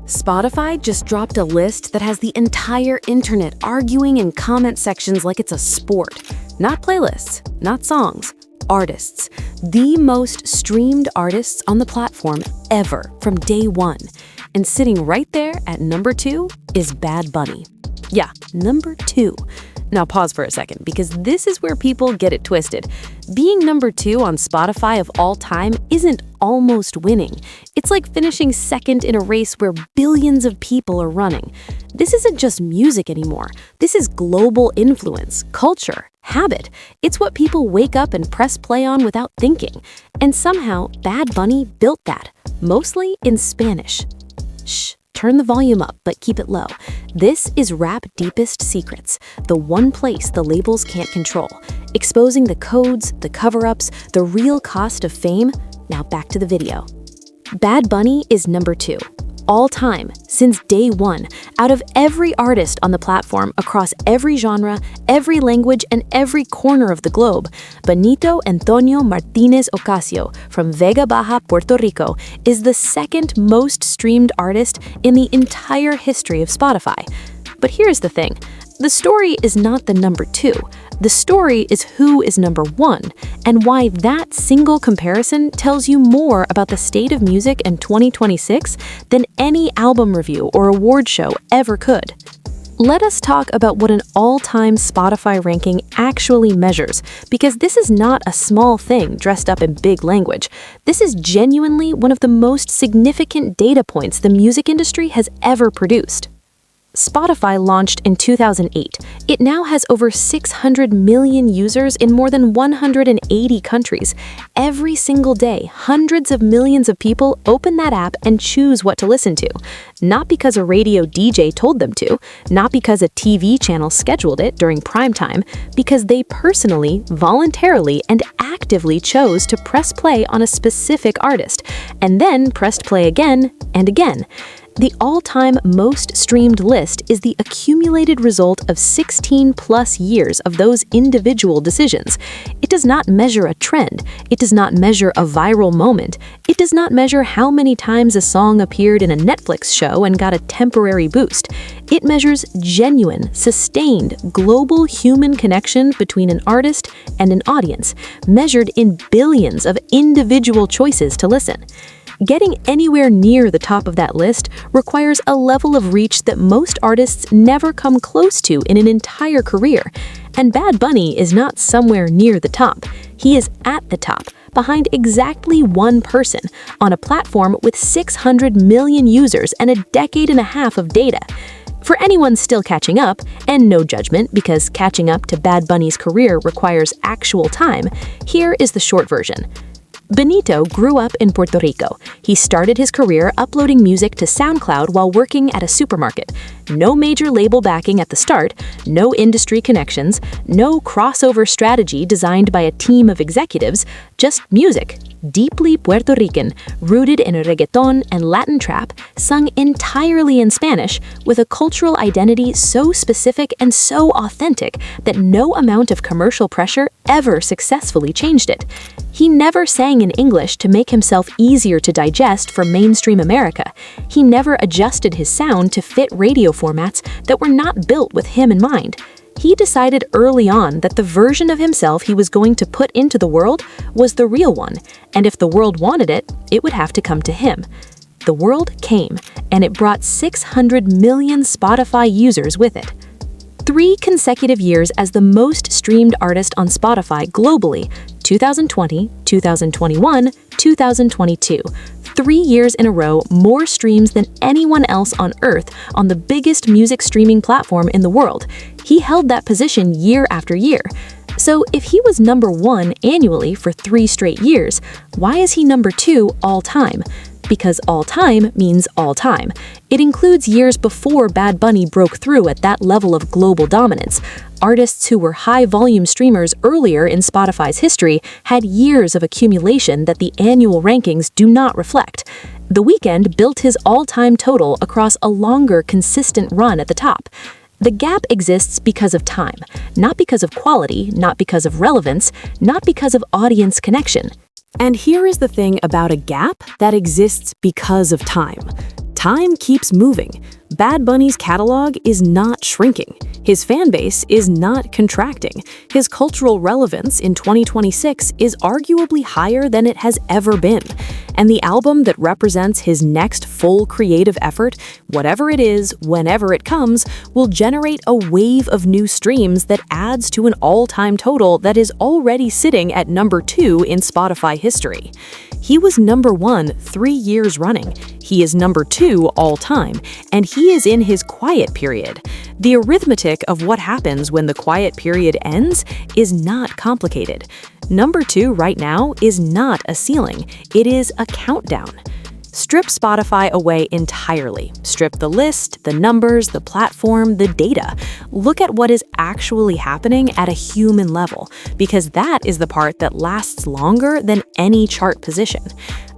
Spotify just dropped a list that has the entire internet arguing in comment sections like it's a sport. Not playlists, not songs, artists. The most streamed artists on the platform ever from day one. And sitting right there at number 2 is Bad Bunny. Yeah, number 2. Now pause for a second, because this is where people get it twisted. Being number 2 on Spotify of all time isn't almost winning. It's like finishing second in a race where billions of people are running. This isn't just music anymore. This is global influence, culture, habit. It's what people wake up and press play on without thinking. And somehow, Bad Bunny built that, mostly in Spanish. Shh. Turn the volume up, but keep it low. This is Rap Deepest Secrets, the one place the labels can't control, exposing the codes, the cover-ups, the real cost of fame. Now back to the video. Bad Bunny is number 2, all time, since day one, out of every artist on the platform across every genre, every language, and every corner of the globe. Benito Antonio Martinez Ocasio from Vega Baja, Puerto Rico, is the second most streamed artist in the entire history of Spotify. But here's the thing. The story is not the number 2. The story is who is number 1, and why that single comparison tells you more about the state of music in 2026 than any album review or award show ever could. Let us talk about what an all-time Spotify ranking actually measures, because this is not a small thing dressed up in big language. This is genuinely one of the most significant data points the music industry has ever produced. Spotify launched in 2008. It now has over 600 million users in more than 180 countries. Every single day, hundreds of millions of people open that app and choose what to listen to. Not because a radio DJ told them to, not because a TV channel scheduled it during prime time, because they personally, voluntarily, and actively chose to press play on a specific artist, and then pressed play again and again. The all-time most streamed list is the accumulated result of 16+ years of those individual decisions. It does not measure a trend. It does not measure a viral moment. It does not measure how many times a song appeared in a Netflix show and got a temporary boost. It measures genuine, sustained, global human connection between an artist and an audience, measured in billions of individual choices to listen. Getting anywhere near the top of that list requires a level of reach that most artists never come close to in an entire career. And Bad Bunny is not somewhere near the top. He is at the top, behind exactly one person, on a platform with 600 million users and a decade and a half of data. For anyone still catching up, and no judgment because catching up to Bad Bunny's career requires actual time, here is the short version. Benito grew up in Puerto Rico. He started his career uploading music to SoundCloud while working at a supermarket. No major label backing at the start, no industry connections, no crossover strategy designed by a team of executives, just music, deeply Puerto Rican, rooted in reggaeton and Latin trap, sung entirely in Spanish, with a cultural identity so specific and so authentic that no amount of commercial pressure ever successfully changed it. He never sang in English to make himself easier to digest for mainstream America. He never adjusted his sound to fit radio formats that were not built with him in mind. He decided early on that the version of himself he was going to put into the world was the real one, and if the world wanted it, it would have to come to him. The world came, and it brought 600 million Spotify users with it. 3 consecutive years as the most streamed artist on Spotify globally, 2020, 2021, 2022. 3 years in a row, more streams than anyone else on Earth on the biggest music streaming platform in the world. He held that position year after year. So if he was number 1 annually for 3 straight years, why is he number 2 all time? Because all time means all time. It includes years before Bad Bunny broke through at that level of global dominance. Artists who were high-volume streamers earlier in Spotify's history had years of accumulation that the annual rankings do not reflect. The Weeknd built his all-time total across a longer, consistent run at the top. The gap exists because of time, not because of quality, not because of relevance, not because of audience connection. And here is the thing about a gap that exists because of time. Time keeps moving. Bad Bunny's catalog is not shrinking. His fan base is not contracting. His cultural relevance in 2026 is arguably higher than it has ever been. And the album that represents his next full creative effort, whatever it is, whenever it comes, will generate a wave of new streams that adds to an all-time total that is already sitting at number 2 in Spotify history. He was number 1 3 years running. He is number 2 all time, and he is in his quiet period. The arithmetic of what happens when the quiet period ends is not complicated. Number 2 right now is not a ceiling, it is a countdown. Strip Spotify away entirely. Strip the list, the numbers, the platform, the data. Look at what is actually happening at a human level, because that is the part that lasts longer than any chart position.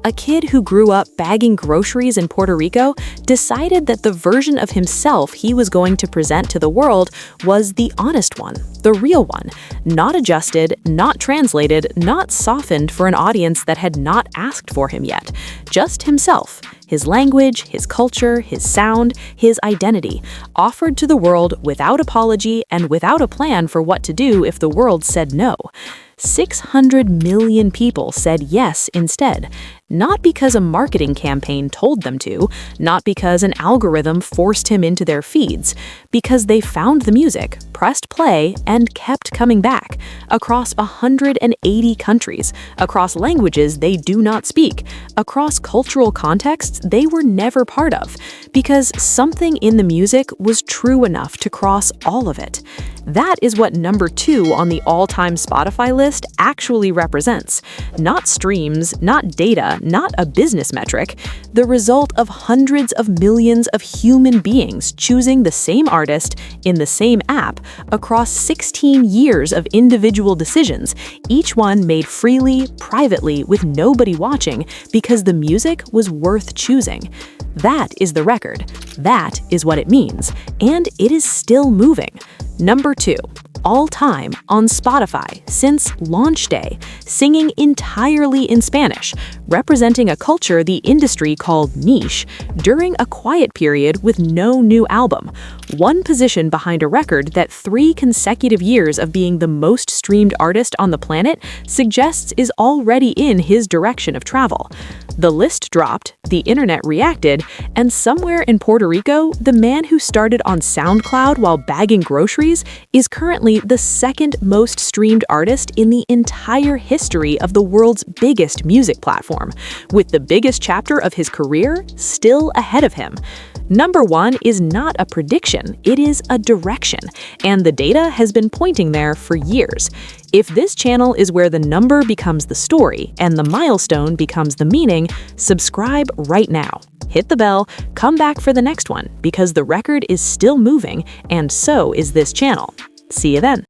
A kid who grew up bagging groceries in Puerto Rico decided that the version of himself he was going to present to the world was the honest one, the real one, not adjusted, not translated, not softened for an audience that had not asked for him yet, just himself. His language, his culture, his sound, his identity, offered to the world without apology and without a plan for what to do if the world said no. 600 million people said yes instead, not because a marketing campaign told them to, not because an algorithm forced him into their feeds, because they found the music, pressed play, and kept coming back, across 180 countries, across languages they do not speak, across cultural contexts they were never part of, because something in the music was true enough to cross all of it. That is what number 2 on the all-time Spotify list actually represents. Not streams, not data, not a business metric. The result of hundreds of millions of human beings choosing the same artist in the same app across 16 years of individual decisions, each one made freely, privately, with nobody watching because the music was worth choosing. That is the record. That is what it means. And it is still moving. Number 2, all time on Spotify since launch day, singing entirely in Spanish, representing a culture the industry called niche, during a quiet period with no new album. One position behind a record that 3 consecutive years of being the most streamed artist on the planet suggests is already in his direction of travel. The list dropped, the internet reacted, and somewhere in Puerto Rico, the man who started on SoundCloud while bagging groceries is currently the 2nd most streamed artist in the entire history of the world's biggest music platform, with the biggest chapter of his career still ahead of him. Number 1 is not a prediction, it is a direction, and the data has been pointing there for years. If this channel is where the number becomes the story and the milestone becomes the meaning, subscribe right now. Hit the bell, come back for the next one, because the record is still moving, and so is this channel. See you then.